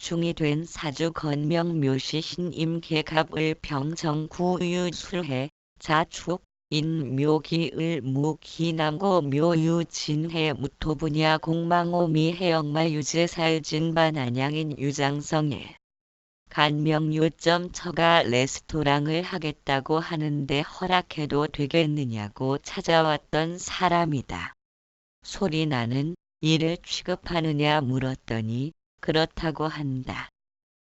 묘유충이 된 사주 건명 묘시 신임 개갑을 병정 구유술해 자축 인 묘기을 무기남고 묘유 진해 무토분야 공망오미 해역마 유제살 진반 안양인 유장성에 간명요점 처가 레스토랑을 하겠다고 하는데 허락해도 되겠느냐고 찾아왔던 사람이다. 소리 나는 일을 취급하느냐 물었더니 그렇다고 한다.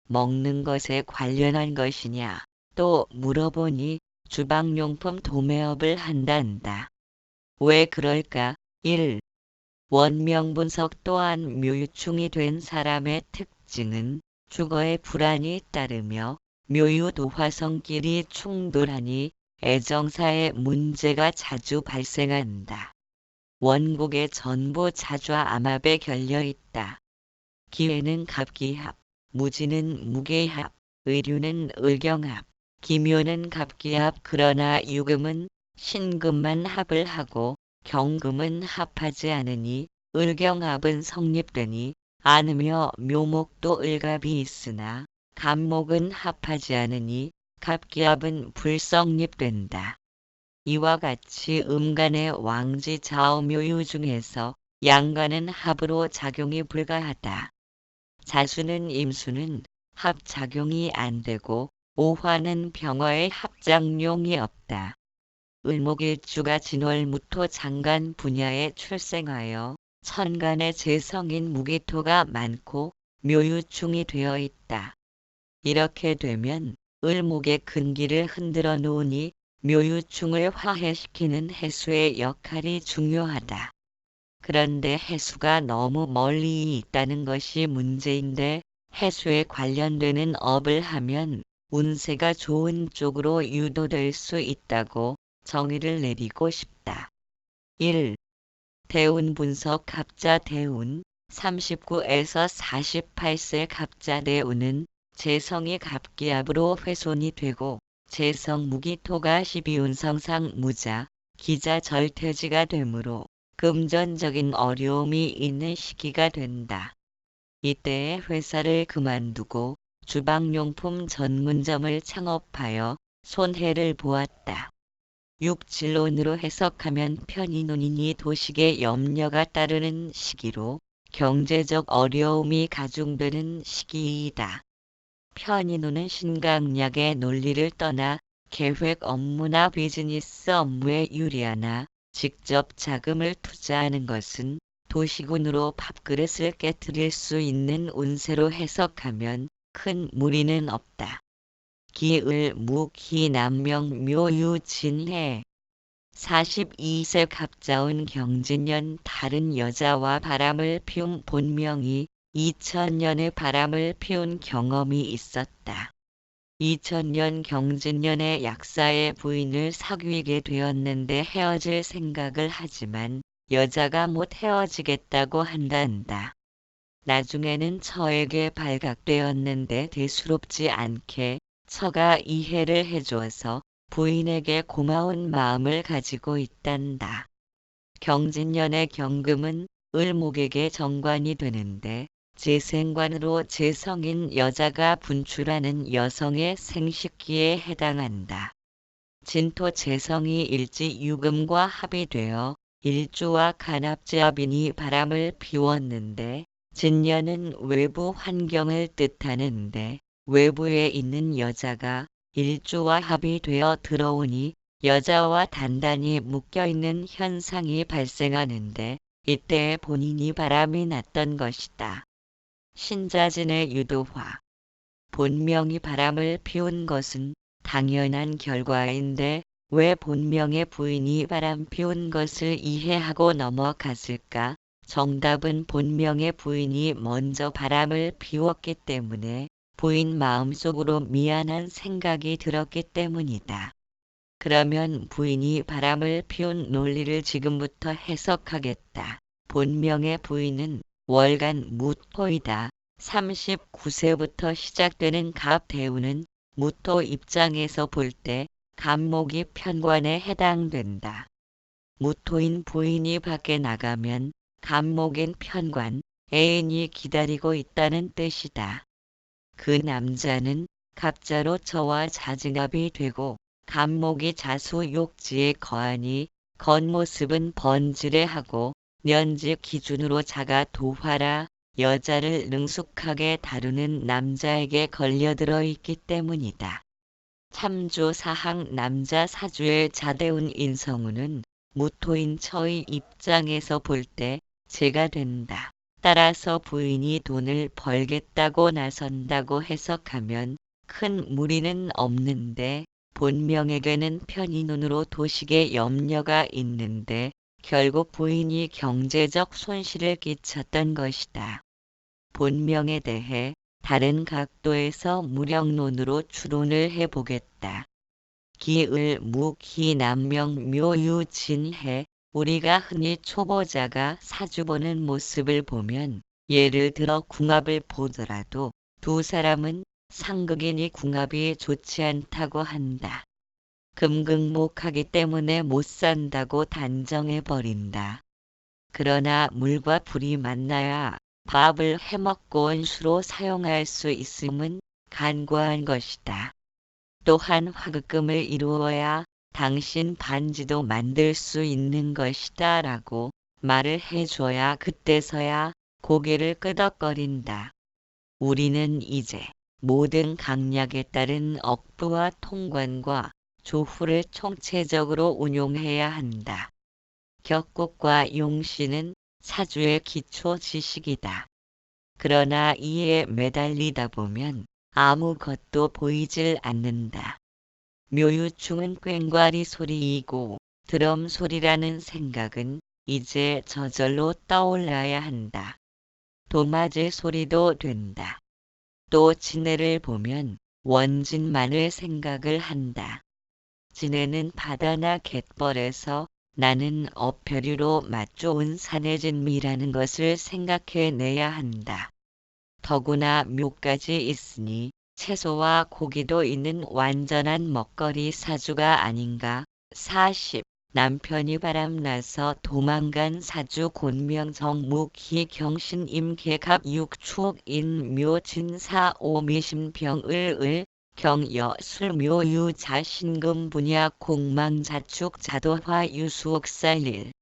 먹는 것에 관련한 것이냐 또 물어보니 주방용품 도매업을 한단다. 왜 그럴까? 1. 원명 분석 또한 묘유충이 된 사람의 특징은 주거에 불안이 따르며 묘유도화성끼리 충돌하니 애정사에 문제가 자주 발생한다. 원국의 전부 자좌 암합에 결려있다. 기회는 갑기합, 무지는 무계합, 의류는 을경합, 기묘는 갑기합 그러나 유금은 신금만 합을 하고 경금은 합하지 않으니 을경합은 성립되니 않으며 묘목도 을갑이 있으나 갑목은 합하지 않으니 갑기합은 불성립된다. 이와 같이 음간의 왕지 좌우묘유 중에서 양간은 합으로 작용이 불가하다. 자수는 임수는 합작용이 안되고 오화는 병화의 합작용이 없다. 을목일주가 진월무토 장간 분야에 출생하여 천간의 재성인 무기토가 많고 묘유충이 되어 있다. 이렇게 되면 을목의 근기를 흔들어 놓으니 묘유충을 화해시키는 해수의 역할이 중요하다. 그런데 해수가 너무 멀리 있다는 것이 문제인데 해수에 관련되는 업을 하면 운세가 좋은 쪽으로 유도될 수 있다고 정의를 내리고 싶다. 1. 대운 분석 갑자 대운 39에서 48세 갑자 대운은 재성이 갑기압으로 훼손이 되고 재성 무기토가 12운성상 무자, 기자 절퇴지가 되므로 금전적인 어려움이 있는 시기가 된다. 이때에 회사를 그만두고 주방용품 전문점을 창업하여 손해를 보았다. 육질론으로 해석하면 편인운이니 도식의 염려가 따르는 시기로 경제적 어려움이 가중되는 시기이다. 편인운은 신강약의 논리를 떠나 계획 업무나 비즈니스 업무에 유리하나 직접 자금을 투자하는 것은 도식운으로 밥그릇을 깨트릴 수 있는 운세로 해석하면 큰 무리는 없다. 기을 무기 남명 묘유 진해 42세 갑자운 경진년 다른 여자와 바람을 피운 본명이 2000년에 바람을 피운 경험이 있었다. 2000년 경진년에 약사의 부인을 사귀게 되었는데 헤어질 생각을 하지만 여자가 못 헤어지겠다고 한단다. 나중에는 처에게 발각되었는데 대수롭지 않게 처가 이해를 해줘서 부인에게 고마운 마음을 가지고 있단다. 경진년의 경금은 을목에게 정관이 되는데 재생관으로 재성인 여자가 분출하는 여성의 생식기에 해당한다. 진토 재성이 일지 유금과 합이 되어 일주와 간합제합이니 바람을 피웠는데 진년은 외부 환경을 뜻하는데 외부에 있는 여자가 일주와 합이 되어 들어오니 여자와 단단히 묶여있는 현상이 발생하는데 이때 본인이 바람이 났던 것이다. 신자진의 유도화. 본명이 바람을 피운 것은 당연한 결과인데 왜 본명의 부인이 바람 피운 것을 이해하고 넘어갔을까? 정답은 본명의 부인이 먼저 바람을 피웠기 때문에 부인 마음속으로 미안한 생각이 들었기 때문이다. 그러면 부인이 바람을 피운 논리를 지금부터 해석하겠다. 본명의 부인은 월간 무토이다. 39세부터 시작되는 갑대운은 무토 입장에서 볼 때 갑목이 편관에 해당된다. 무토인 부인이 밖에 나가면 갑목인 편관, 애인이 기다리고 있다는 뜻이다. 그 남자는 갑자로 저와 자진합이 되고 간목이 자수욕지에 거하니 겉모습은 번지레하고 년지 기준으로 자가 도화라 여자를 능숙하게 다루는 남자에게 걸려들어 있기 때문이다. 참조사항 남자 사주의 자대운 인성우는 무토인 처의 입장에서 볼 때 재가 된다. 따라서 부인이 돈을 벌겠다고 나선다고 해석하면 큰 무리는 없는데 본명에게는 편인운으로 도식의 염려가 있는데 결국 부인이 경제적 손실을 끼쳤던 것이다. 본명에 대해 다른 각도에서 무령론으로 추론을 해보겠다. 기을 무기 남명 묘유 진해 우리가 흔히 초보자가 사주 보는 모습을 보면 예를 들어 궁합을 보더라도 두 사람은 상극이니 궁합이 좋지 않다고 한다. 금극목하기 때문에 못 산다고 단정해버린다. 그러나 물과 불이 만나야 밥을 해먹고 온 수로 사용할 수 있음은 간과한 것이다. 또한 화극금을 이루어야 당신 반지도 만들 수 있는 것이다 라고 말을 해줘야 그때서야 고개를 끄덕거린다. 우리는 이제 모든 강약에 따른 억부와 통관과 조후를 총체적으로 운용해야 한다. 격국과 용신은 사주의 기초 지식이다. 그러나 이에 매달리다 보면 아무것도 보이질 않는다. 묘유충은 꽹과리 소리이고 드럼 소리라는 생각은 이제 저절로 떠올라야 한다. 도마제 소리도 된다. 또 진해를 보면 원진만을 생각을 한다. 진해는 바다나 갯벌에서 나는 어패류로 맛 좋은 산해진미라는 것을 생각해내야 한다. 더구나 묘까지 있으니 채소와 고기도 있는 완전한 먹거리 사주가 아닌가. 40. 남편이 바람나서 도망간 사주 곤명정무기 경신임계갑 육축인 묘진사 오미신병을 경여술묘유자 신금분야 공망자축 자도화 유수옥살일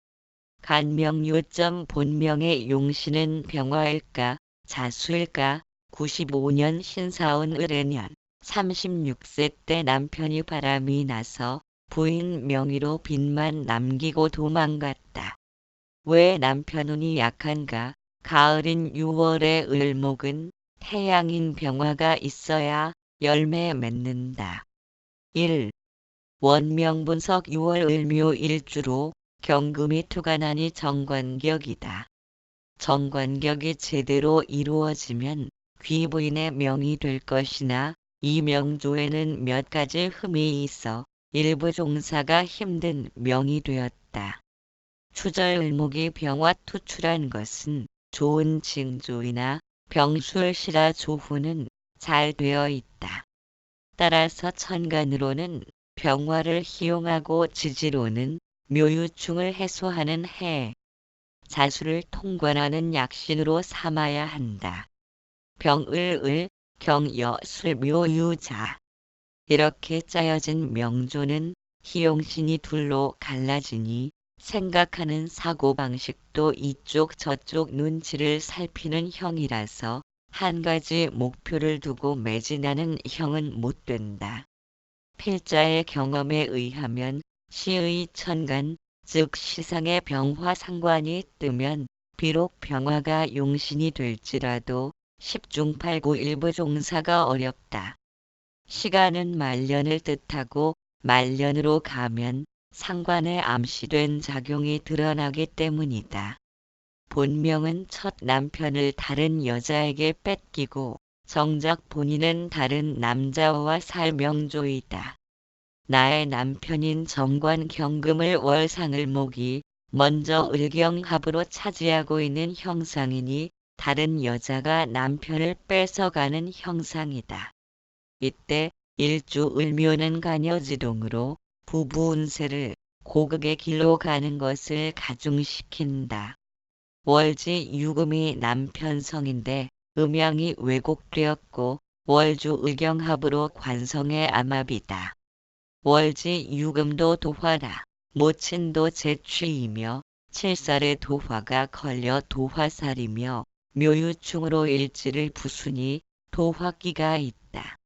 간명요점 본명의 용신은 병화일까 자수일까 95년 신사운 을해년 36세 때 남편이 바람이 나서 부인 명의로 빚만 남기고 도망갔다. 왜 남편운이 약한가? 가을인 6월의 을목은 태양인 병화가 있어야 열매 맺는다. 1. 원명분석 6월 을묘 일주로 경금이 투관하니 정관격이다. 정관격이 제대로 이루어지면 귀부인의 명이 될 것이나 이 명조에는 몇 가지 흠이 있어 일부 종사가 힘든 명이 되었다. 추절을목이 병화 투출한 것은 좋은 징조이나 병술시라 조후는 잘 되어 있다. 따라서 천간으로는 병화를 희용하고 지지로는 묘유충을 해소하는 해, 자수를 통관하는 약신으로 삼아야 한다. 병을을, 경여술 묘유자. 이렇게 짜여진 명조는 희용신이 둘로 갈라지니 생각하는 사고방식도 이쪽 저쪽 눈치를 살피는 형이라서 한 가지 목표를 두고 매진하는 형은 못 된다. 필자의 경험에 의하면 시의 천간, 즉 시상의 병화 상관이 뜨면 비록 병화가 용신이 될지라도 10중 8구 일부 종사가 어렵다. 시간은 말년을 뜻하고 말년으로 가면 상관에 암시된 작용이 드러나기 때문이다. 본명은 첫 남편을 다른 여자에게 뺏기고 정작 본인은 다른 남자와 살 명조이다. 나의 남편인 정관 경금을 월상을목이 먼저 을경합으로 차지하고 있는 형상이니 다른 여자가 남편을 뺏어가는 형상이다. 이때 일주 을묘는 간여지동으로 부부 운세를 고극의 길로 가는 것을 가중시킨다. 월지 유금이 남편 성인데 음양이 왜곡되었고 월주 의경합으로 관성의 암합이다. 월지 유금도 도화라. 모친도 제취이며 칠살의 도화가 걸려 도화살이며 묘유충으로 일지를 부수니 도화기가 있다.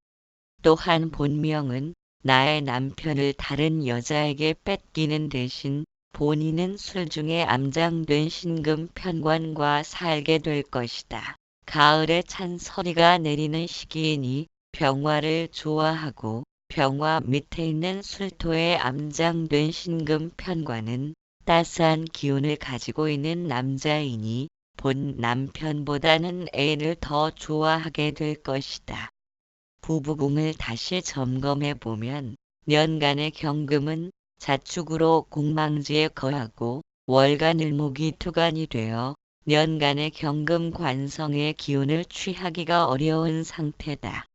또한 본명은 나의 남편을 다른 여자에게 뺏기는 대신 본인은 술중에 암장된 신금 편관과 살게 될 것이다. 가을에 찬 서리가 내리는 시기이니 병화를 좋아하고 병화 밑에 있는 술토에 암장된 신금 편관은 따스한 기운을 가지고 있는 남자이니 본 남편보다는 애를 더 좋아하게 될 것이다. 부부궁을 다시 점검해보면 년간의 경금은 자축으로 공망지에 거하고 월간 을목이 투간이 되어 년간의 경금 관성의 기운을 취하기가 어려운 상태다.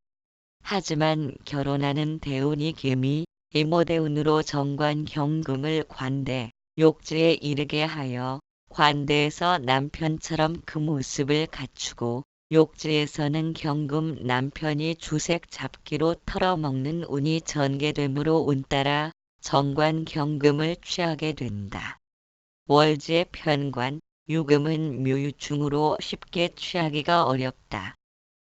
하지만 결혼하는 대운이 금이 이모대운으로 정관 경금을 관대, 욕지에 이르게 하여 관대에서 남편처럼 그 모습을 갖추고 욕지에서는 경금 남편이 주색 잡기로 털어먹는 운이 전개되므로 운따라 정관 경금을 취하게 된다. 월지의 편관, 유금은 묘유충으로 쉽게 취하기가 어렵다.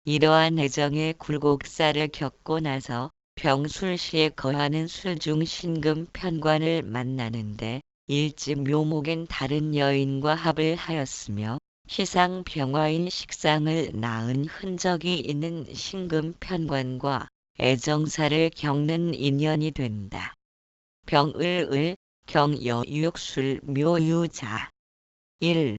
이러한 애정의 굴곡살을 겪고 나서 병술시에 거하는 술중 신금 편관을 만나는데 일지 묘목인 다른 여인과 합을 하였으며 시상 병화인 식상을 낳은 흔적이 있는 신금 편관과 애정사를 겪는 인연이 된다. 병을을 경여육술 묘유자 1.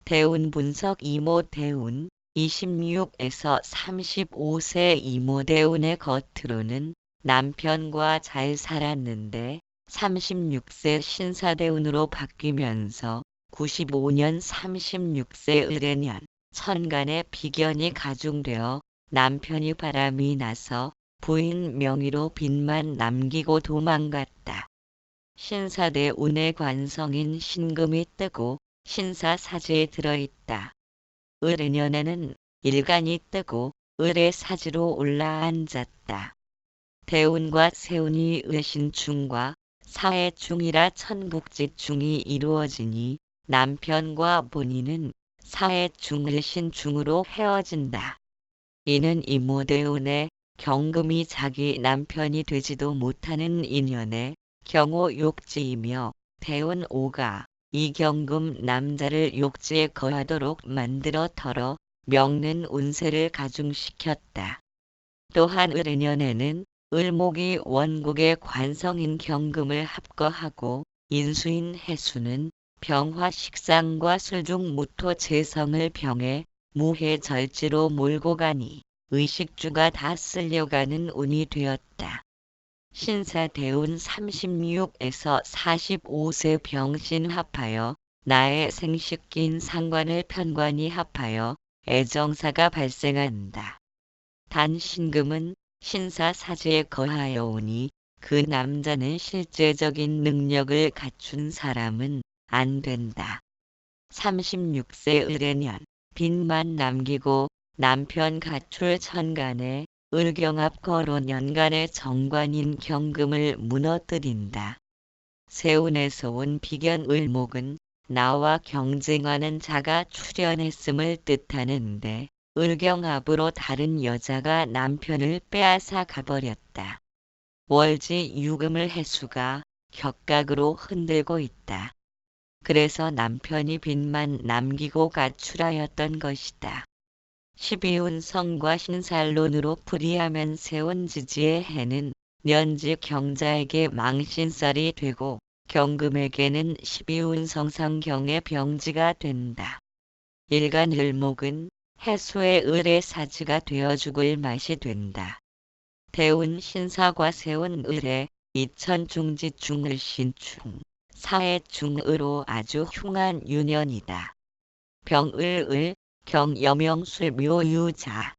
대운 분석 이모 대운 26에서 35세 이모 대운의 겉으로는 남편과 잘 살았는데 36세 신사대운으로 바뀌면서 95년 36세 을해년 천간에 비견이 가중되어 남편이 바람이 나서 부인 명의로 빚만 남기고 도망갔다. 신사대운의 관성인 신금이 뜨고 신사사지에 들어있다. 을해년에는 일간이 뜨고 을의 사지로 올라앉았다. 대운과 세운이 을신충과 사해충이라 천국지충이 이루어지니 남편과 본인은 사해충 을신충으로 헤어진다. 이는 이모대운에 경금이 자기 남편이 되지도 못하는 인연에 경호욕지이며 대운 5가 이 경금 남자를 욕지에 거하도록 만들어 털어 명는 운세를 가중시켰다. 또한 을해년에는 을목이 원국의 관성인 경금을 합거하고 인수인 해수는 병화 식상과 술중 무토 재성을 병해 무해절지로 몰고 가니 의식주가 다 쓸려가는 운이 되었다. 신사대운 36에서 45세 병신 합하여 나의 생식기인 상관을 편관이 합하여 애정사가 발생한다. 단 신금은 신사사지에 거하여 오니 그 남자는 실제적인 능력을 갖춘 사람은 안 된다. 36세 을해년 빚만 남기고 남편 가출 천간에 을경합 거론 연간의 정관인 경금을 무너뜨린다. 세운에서 온 비견 을목은 나와 경쟁하는 자가 출현했음을 뜻하는데 을경합으로 다른 여자가 남편을 빼앗아 가버렸다. 월지 유금을 해수가 격각으로 흔들고 있다. 그래서 남편이 빚만 남기고 가출하였던 것이다. 12운 성과 신살론으로 풀이하면 세운 지지의 해는 년지 경자에게 망신살이 되고 경금에게는 12운 성상경의 병지가 된다. 일간 을목은 해수의 을의 사지가 되어 죽을 맛이 된다. 대운 신사과 세운 을의 이천중지중 을신충 사해중으로 아주 흉한 유년이다. 병을을 경여명술 묘유자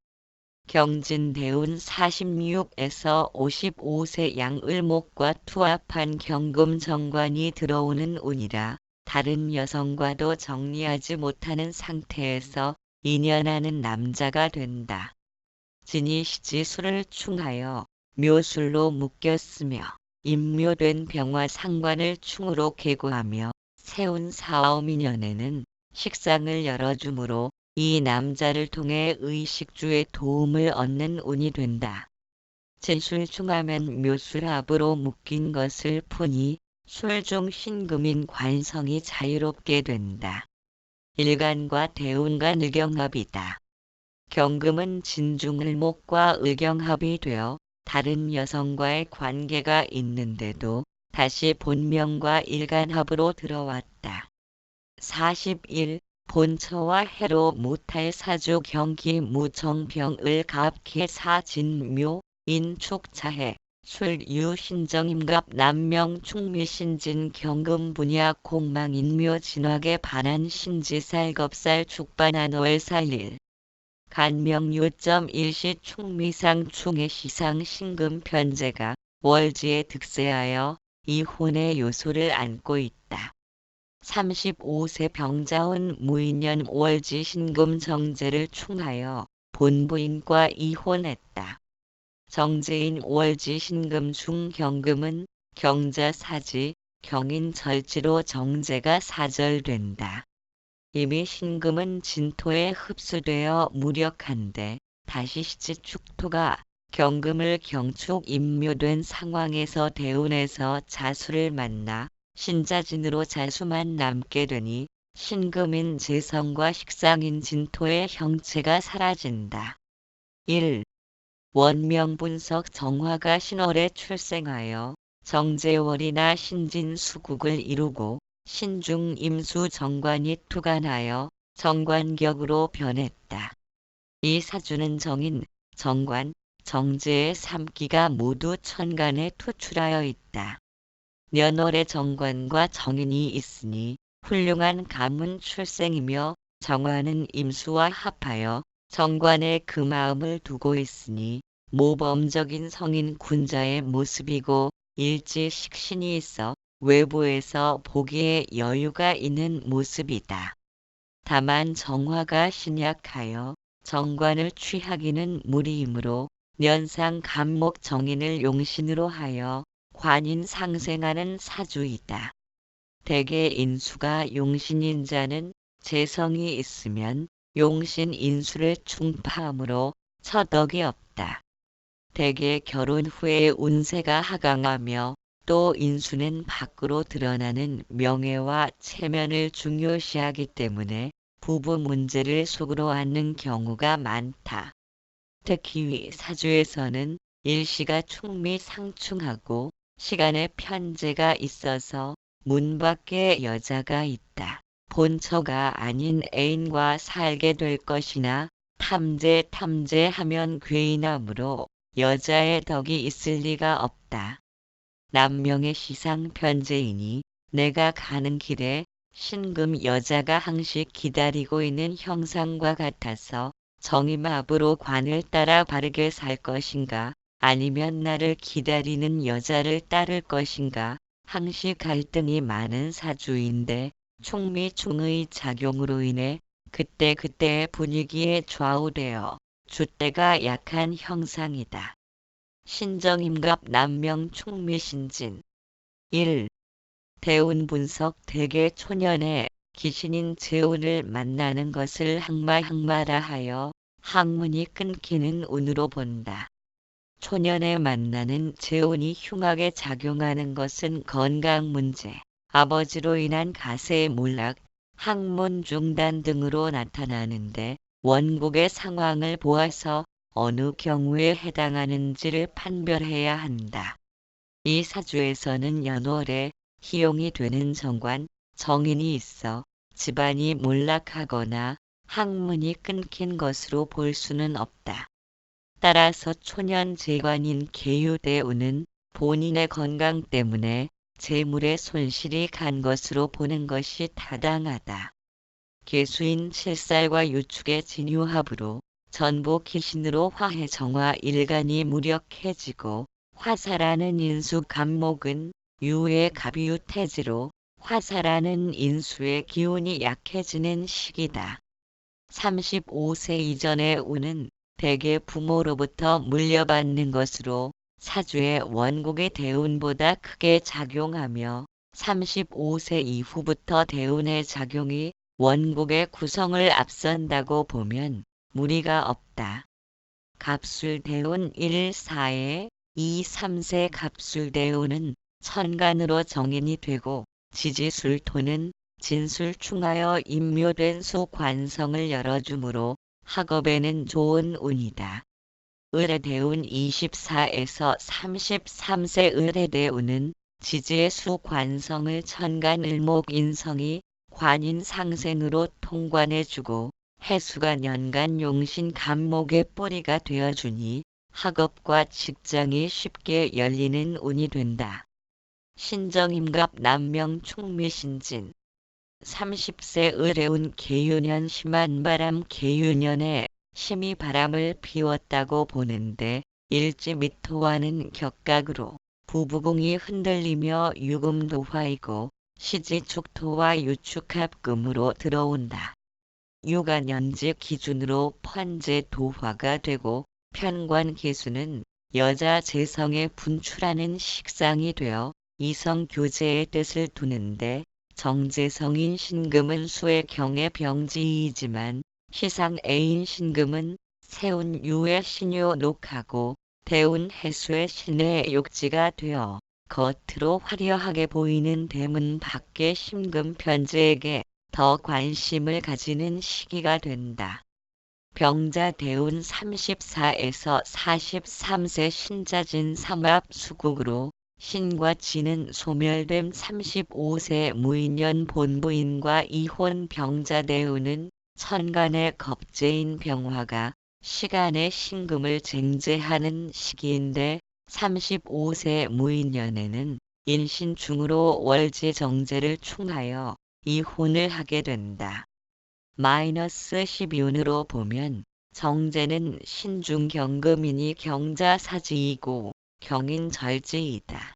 경진대운 46에서 55세 양을목과 투합한 경금 정관이 들어오는 운이라 다른 여성과도 정리하지 못하는 상태에서 인연하는 남자가 된다. 진이 시지술을 충하여 묘술로 묶였으며 임묘된 병화 상관을 충으로 계고하며 세운 사오미년에는 식상을 열어주므로 이 남자를 통해 의식주의 도움을 얻는 운이 된다. 진술충하면 묘술합으로 묶인 것을 푸니 술중 신금인 관성이 자유롭게 된다. 일간과 대운간 의경합이다. 경금은 진중을목과 의경합이 되어 다른 여성과의 관계가 있는데도 다시 본명과 일간합으로 들어왔다. 41. 본처와 해로 무탈 사주 경기 무정병을 갑계 사진묘 인축차해 술유 신정임갑 남명 충미신진 경금 분야 공망인묘 진화계 반한 신지살겁살 죽반한월살일 간명 요점 일시 충미상 충의 시상 신금 편제가 월지에 득세하여 이혼의 요소를 안고 있다. 35세 병자운 무인년 월지 신금 정제를 충하여 본부인과 이혼했다. 정제인 월지 신금 중 경금은 경자사지, 경인절지로 정제가 사절된다. 이미 신금은 진토에 흡수되어 무력한데 다시 시지축토가 경금을 경축 임묘된 상황에서 대운에서 자수를 만나 신자진으로 자수만 남게 되니 신금인 재성과 식상인 진토의 형체가 사라진다. 1. 원명분석 정화가 신월에 출생하여 정제월이나 신진수국을 이루고 신중 임수 정관이 투간하여 정관격으로 변했다. 이 사주는 정인, 정관, 정제의 3기가 모두 천간에 투출하여 있다. 년월에 정관과 정인이 있으니 훌륭한 가문 출생이며 정화는 임수와 합하여 정관에 그 마음을 두고 있으니 모범적인 성인 군자의 모습이고 일지 식신이 있어 외부에서 보기에 여유가 있는 모습이다. 다만 정화가 신약하여 정관을 취하기는 무리이므로 년상 간목 정인을 용신으로 하여 관인 상생하는 사주이다. 대개 인수가 용신인 자는 재성이 있으면 용신 인수를 충파하므로 처덕이 없다. 대개 결혼 후에 운세가 하강하며 또 인수는 밖으로 드러나는 명예와 체면을 중요시하기 때문에 부부 문제를 속으로 안는 경우가 많다. 특히 사주에서는 일시가 충미상충하고 시간에 편제가 있어서 문 밖에 여자가 있다. 본처가 아닌 애인과 살게 될 것이나 탐제하면 괴인하므로 여자의 덕이 있을 리가 없다. 남명의 시상 편제이니 내가 가는 길에 신금 여자가 항시 기다리고 있는 형상과 같아서 정임합으로 관을 따라 바르게 살 것인가 아니면 나를 기다리는 여자를 따를 것인가 항시 갈등이 많은 사주인데 충미충의 작용으로 인해 그때그때의 분위기에 좌우되어 줏대가 약한 형상이다. 신정임갑 남명 충미신진 1. 대운 분석 대개 초년에 기신인 재운을 만나는 것을 항마라 하여 항문이 끊기는 운으로 본다. 초년에 만나는 재운이 흉하게 작용하는 것은 건강 문제, 아버지로 인한 가세의 몰락, 항문 중단 등으로 나타나는데 원국의 상황을 보아서 어느 경우에 해당하는지를 판별해야 한다. 이 사주에서는 연월에 희용이 되는 정관, 정인이 있어 집안이 몰락하거나 학문이 끊긴 것으로 볼 수는 없다. 따라서 초년 재관인 계유대운은 본인의 건강 때문에 재물의 손실이 간 것으로 보는 것이 타당하다. 계수인 7살과 유축의 진유합으로 전부 기신으로 화해정화 일간이 무력해지고 화사라는 인수 간목은 유의 갑유태지로 화사라는 인수의 기운이 약해지는 시기다. 35세 이전의 운은 대개 부모로부터 물려받는 것으로 사주의 원국의 대운보다 크게 작용하며 35세 이후부터 대운의 작용이 원국의 구성을 앞선다고 보면 무리가 없다. 갑술대운 1, 4에 2, 3세 갑술대운은 천간으로 정인이 되고 지지술토는 진술충하여 임묘된 소관성을 열어주므로 학업에는 좋은 운이다. 을해대운 24에서 33세 을해대운은 지지의 수관성을 천간을목인성이 관인상생으로 통관해주고 해수가 년간 용신 간목의 뿌리가 되어주니 학업과 직장이 쉽게 열리는 운이 된다. 신정임갑 남명충미신진 30세 을해운 계유년 심한바람 계유년에 심히 바람을 피웠다고 보는데 일지미토와는 격각으로 부부궁이 흔들리며 유금도화이고 시지축토와 유축합금으로 들어온다. 유가년지 기준으로 편제도화가 되고 편관기수는 여자 재성에 분출하는 식상이 되어 이성교제의 뜻을 두는데 정제성인 신금은 수의 경의 병지이지만 시상 애인 신금은 세운 유의 신요 녹하고 대운 해수의 신의 욕지가 되어 겉으로 화려하게 보이는 대문 밖의 신금 편제에게 더 관심을 가지는 시기가 된다. 병자 대운 34에서 43세 신자진 삼합 수국으로 신과 지는 소멸됨 35세 무인년 본부인과 이혼 병자 대운은 천간의 겁재인 병화가 시간의 신금을 쟁제하는 시기인데 35세 무인년에는 인신중으로 월지정제를 충하여 이혼을 하게 된다. 마이너스 12운으로 보면 정제는 신중경금이니 경자사지이고 경인절지이다.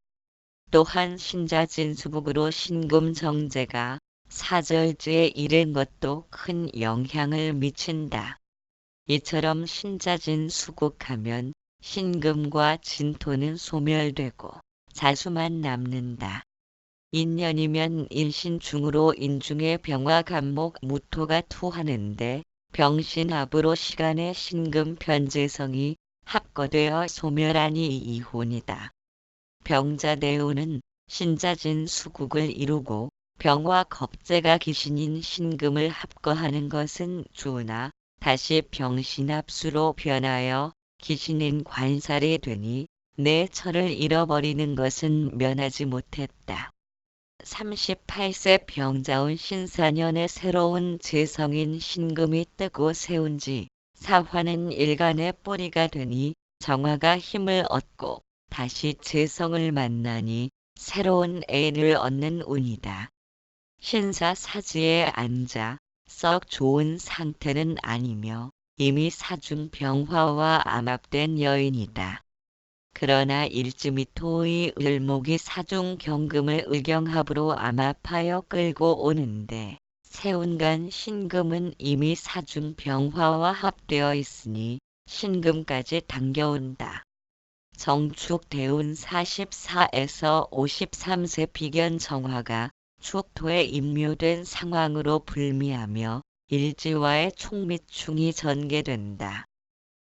또한 신자진수국으로 신금정제가 사절지에 이른 것도 큰 영향을 미친다. 이처럼 신자진수국하면 신금과 진토는 소멸되고 자수만 남는다. 인년이면 인신중으로 인중의 병화 간목 무토가 투하는데 병신합으로 시간의 신금 편제성이 합거되어 소멸하니 이혼이다. 병자대운은 신자진 수국을 이루고 병화 겁재가 기신인 신금을 합거하는 것은 좋으나 다시 병신합수로 변하여 기신인 관살이 되니 내 철을 잃어버리는 것은 면하지 못했다. 38세 병자운 신사년에 새로운 재성인 신금이 뜨고 세운지 사화는 일간의 뿌리가 되니 정화가 힘을 얻고 다시 재성을 만나니 새로운 애를 얻는 운이다. 신사 사지에 앉아 썩 좋은 상태는 아니며 이미 사중 병화와 암합된 여인이다. 그러나 일지미토의 을목이 사중 경금을 을경합으로 암합하여 끌고 오는데 세운간 신금은 이미 사중 병화와 합되어 있으니 신금까지 당겨온다. 정축 대운 44에서 53세 비견 정화가 축토에 임묘된 상황으로 불미하며 일지와의 총미충이 전개된다.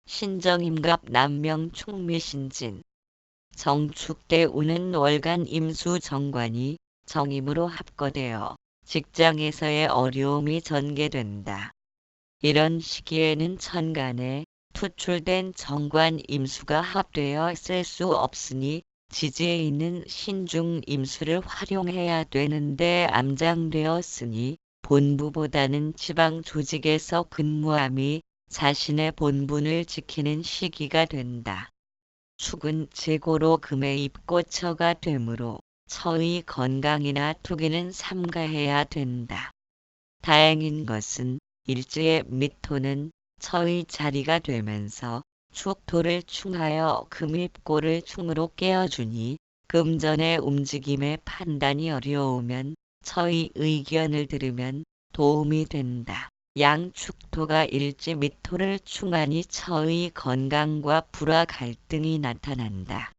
신정임갑 남명 충미신진 정축대 운은 월간 임수 정관이 정임으로 합거되어 직장에서의 어려움이 전개된다. 이런 시기에는 천간에 투출된 정관 임수가 합되어 쓸 수 없으니 지지에 있는 신중 임수를 활용해야 되는데 암장되었으니 본부보다는 지방 조직에서 근무함이 자신의 본분을 지키는 시기가 된다. 축은 재고로 금에 입고처가 되므로 처의 건강이나 투기는 삼가해야 된다. 다행인 것은 일지의 미토는 처의 자리가 되면서 축토를 충하여 금입고를 충으로 깨어주니 금전의 움직임에 판단이 어려우면 처의 의견을 들으면 도움이 된다. 양축토가 일지 미토를 충하니 처의 건강과 불화 갈등이 나타난다.